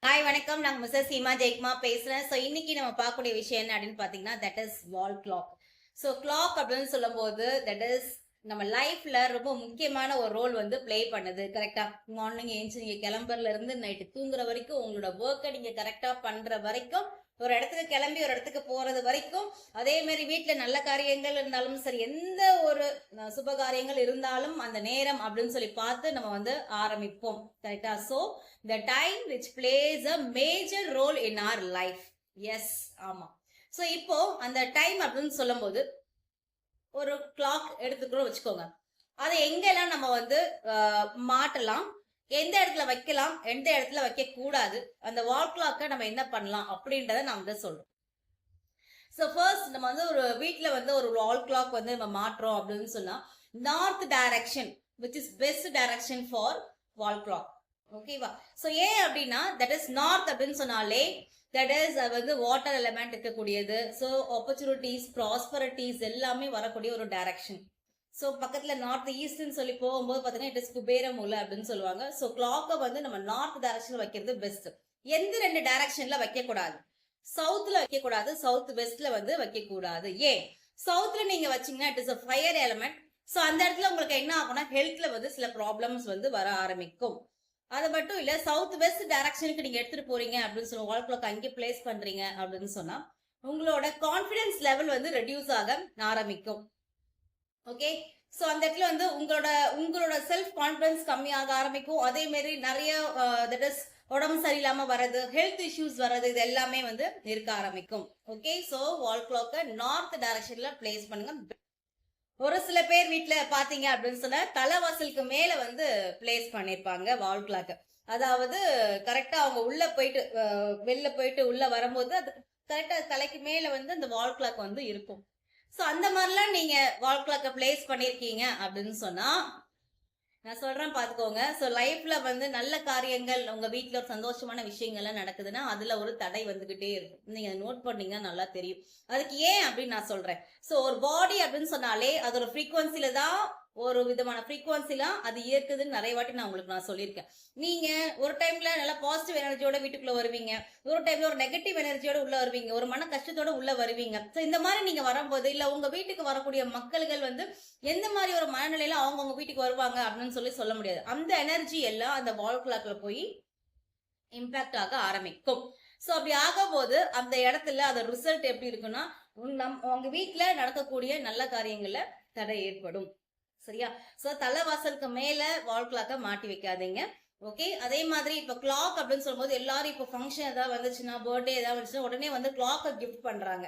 Hi வணக்கம். நாங்க Mrs Hima Jayakumar பேசுறேன். ஸோ இன்னைக்கு நம்ம பார்க்கக்கூடிய விஷயம் என்ன அப்படின்னு பார்த்தீங்கன்னா, that is wall clock. So clock அப்படின்னு சொல்லும்போது தட் இஸ் நம்ம லைஃப்ல ரொம்ப முக்கியமான ஒரு ரோல் வந்து ப்ளே பண்ணுது. கரெக்டா? மார்னிங் ஏஞ்சி நீங்க கிளம்புறதுல இருந்து நைட்டு தூங்குற வரைக்கும் உங்களோட ஒர்க்கை நீங்க கரெக்டா பண்ற வரைக்கும், ஒரு இடத்துக்கு கிளம்பி ஒரு இடத்துக்கு போறது வரைக்கும், அதே மாதிரி வீட்டுல நல்ல காரியங்கள் இருந்தாலும் சரி, எந்த ஒரு சுப காரியங்கள் இருந்தாலும் அந்த நேரம் அப்படின்னு சொல்லி பார்த்து நம்ம வந்து ஆரம்பிப்போம். கரெக்டா? So the time which plays a major role in our life. Yes, ஆமா. ஸோ இப்போ அந்த டைம் அப்படின்னு சொல்லும்போது ஒரு கிளாக் எடுத்துக்கிறோம் வச்சுக்கோங்க. அதை எங்கெல்லாம் நம்ம வந்து மாட்டலாம், எந்த இடத்துல வைக்கலாம், எந்த இடத்துல வைக்க கூடாது, அந்த வால் கிளாக்கை நம்ம என்ன பண்ணலாம் அப்படின்றத நான் வந்து சொல்றோம். ஸோ ஃபர்ஸ்ட் நம்ம வந்து ஒரு வீட்டில் வந்து ஒரு வால் கிளாக் வந்து நம்ம மாட்டுறோம் அப்படின்னு சொன்னா north direction which is best direction for wall clock. ஓகேவா? ஸோ ஏன் அப்படின்னா தட் இஸ் நார்த் அப்படின்னு சொன்னாலே தட் இஸ் வந்து வாட்டர் எலிமெண்ட் இருக்கக்கூடியது. ஸோ ஆப்பர்ச்சுனிட்டிஸ், ப்ராஸ்பரிட்டிஸ் எல்லாமே வரக்கூடிய ஒரு டைரக்ஷன். ஸோ பக்கத்துல நார்த் ஈஸ்ட்னு சொல்லி போகும்போது பார்த்தீங்கன்னா இட் இஸ் குபேர மூலை அப்படின்னு சொல்லுவாங்க. ஸோ கிளாக்கை வந்து நம்ம நார்த் டைரக்ஷன்ல வைக்கிறது பெஸ்ட். எந்த ரெண்டு டைரக்ஷன்ல வைக்க கூடாது? சவுத்ல வைக்க கூடாது, சவுத் வெஸ்ட்ல வந்து வைக்க கூடாது. ஏன்? சவுத்ல நீங்க வச்சீங்கன்னா it is a fire element. So அந்த இடத்துல உங்களுக்கு என்ன ஆகும்னா ஹெல்த்ல வந்து சில ப்ராப்ளம்ஸ் வந்து வர ஆரம்பிக்கும். அது மட்டும் இல்ல, சவுத் வெஸ்ட் டைரக்ஷனுக்கு நீங்க எடுத்துட்டு போறீங்க அப்படின்னு சொல்லுங்க, வால் கிளாக் அங்கே பிளேஸ் பண்றீங்க அப்படின்னு சொன்னா உங்களோட கான்பிடன்ஸ் லெவல் வந்து ரெடியூஸ் ஆக ஆரம்பிக்கும். ஓகே, சோ அந்த இடத்துல வந்து உங்களோட செல்ஃப் கான்பிடன்ஸ் கம்மியாக ஆரம்பிக்கும். அதே மாதிரி நிறைய தட் இஸ் உடம்பு சரியில்லாம வர்றது, ஹெல்த் இஷ்யூஸ் வர்றது, இது எல்லாமே வந்து இருக்க ஆரம்பிக்கும். ஓகே, சோ வால் கிளாக்கை நார்த் டைரக்ஷன்ல பிளேஸ் பண்ணுங்க. ஒரு சில பேர் வீட்டுல பாத்தீங்க அப்படின்னு சொன்னா தலைவாசலுக்கு மேல வந்து பிளேஸ் பண்ணிருப்பாங்க வால் கிளாக். அதாவது கரெக்டா அவங்க உள்ள போயிட்டு வெளில போயிட்டு உள்ள வரும்போது அது கரெக்டா தலைக்கு மேல வந்து அந்த வால் கிளாக் வந்து இருக்கும். சோ அந்த மாதிரிலாம் நீங்க வால் கிளாக்க பிளேஸ் பண்ணிருக்கீங்க அப்படின்னு சொன்னா நான் சொல்றேன் பாத்துக்கோங்க. சோ லைஃப்ல வந்து நல்ல காரியங்கள், உங்க வீட்டுல ஒரு சந்தோஷமான விஷயங்கள்லாம் நடக்குதுன்னா அதுல ஒரு தடை வந்துகிட்டே இருக்கும். நீங்க நோட் பண்ணீங்கன்னா நல்லா தெரியும். அதுக்கு ஏன் அப்படின்னு நான் சொல்றேன். சோ ஒரு பாடி அப்படின்னு சொன்னாலே அது ஒரு ஃப்ரீக்வன்சில தான், ஒரு விதமான ஃப்ரீக்வன்சிலாம் அது இருக்குதுன்னு நிறைய வாட்டி நான் உங்களுக்கு சொல்லியிருக்கேன். நீங்க ஒரு டைம்ல நல்லா பாசிட்டிவ் எனர்ஜியோட வீட்டுக்குள்ள வருவீங்க, ஒரு டைம்ல ஒரு நெகட்டிவ் எனர்ஜியோட உள்ள வருவீங்க, ஒரு மன கஷ்டத்தோட உள்ள வருவீங்க. ஸோ இந்த மாதிரி நீங்க வரும்போது இல்ல உங்க வீட்டுக்கு வரக்கூடிய மக்கள்கள் வந்து எந்த மாதிரி ஒரு மனநிலையில அவங்க வீட்டுக்கு வருவாங்க அப்படின்னு சொல்ல முடியாது. அந்த எனர்ஜி எல்லாம் அந்த வால் கிளாக்ல போய் இம்பாக்ட் ஆக ஆரம்பிக்கும். சோ அப்படி ஆகும் போது அந்த இடத்துல அந்த ரிசல்ட் எப்படி இருக்குன்னா உங்க வீட்டுல நடக்கக்கூடிய நல்ல காரியங்கள்ல தடை ஏற்படும். சரியா? சோ தலைவாசலுக்கு மேல வால் கிளாக்க மாட்டி வைக்காதீங்க. ஓகே, அதே மாதிரி இப்ப கிளாக் அப்படின்னு சொல்லும்போது எல்லாரும் இப்ப ஃபங்க்ஷன் ஏதாவது வந்துச்சுன்னா, பர்த்டே ஏதாவது வந்துச்சுன்னா உடனே வந்து கிளாக்க கிஃப்ட் பண்றாங்க.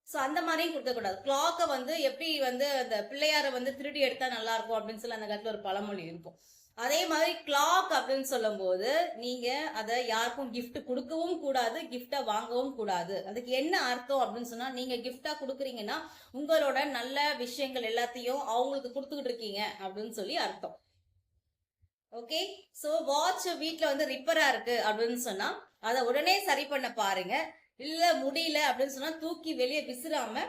சோ அந்த மாதிரியும் கொடுக்க கூடாது. கிளாக்க வந்து எப்படி வந்து அந்த பிள்ளையார வந்து திருடி எடுத்தா நல்லா இருக்கும் அப்படின்னு சொல்லி அந்த காலத்துல ஒரு பழமொழி இருக்கும். அதே மாதிரி கிளாக் அப்படின்னு சொல்லும் போது நீங்க அதை யாருக்கும் கிஃப்ட் கொடுக்கவும் கூடாது, கிஃப்டா வாங்கவும் கூடாது. அதுக்கு என்ன அர்த்தம் அப்படின்னு சொன்னா, நீங்க கிஃப்டா கொடுக்குறீங்கன்னா உங்களோட நல்ல விஷயங்கள் எல்லாத்தையும் அவங்களுக்கு கொடுத்துக்கிட்டு இருக்கீங்க அப்படின்னு சொல்லி அர்த்தம். ஓகே, சோ வாட்ச் வீட்டுல வந்து ரிப்பரா இருக்கு அப்படின்னு சொன்னா அதை உடனே சரி பண்ண பாருங்க. இல்ல முடியல அப்படின்னு சொன்னா தூக்கி வெளியே விசிறாம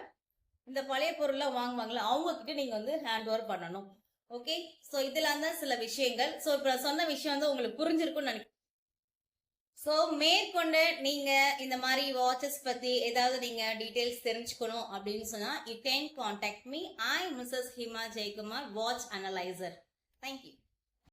இந்த பழைய பொருள்லாம் வாங்குவாங்களா அவங்க கிட்ட நீங்க வந்து ஹேண்ட் ஓவர் பண்ணணும். ஓகே, சோ இதெல்லாம் தான் சில விஷயங்கள். சோ இப்ப சொன்ன விஷயம் வந்து உங்களுக்கு புரிஞ்சிருக்கும்னு நினைக்கிறேன். சோ மேற்கொண்டு நீங்க இந்த மாதிரி வாட்சஸ் பத்தி ஏதாவது நீங்க டீடைல்ஸ் தெரிஞ்சுக்கணும் அப்படின்னு சொன்னா you can contact me. I Mrs. Hima Jaykumar, watch analyzer. Thank you.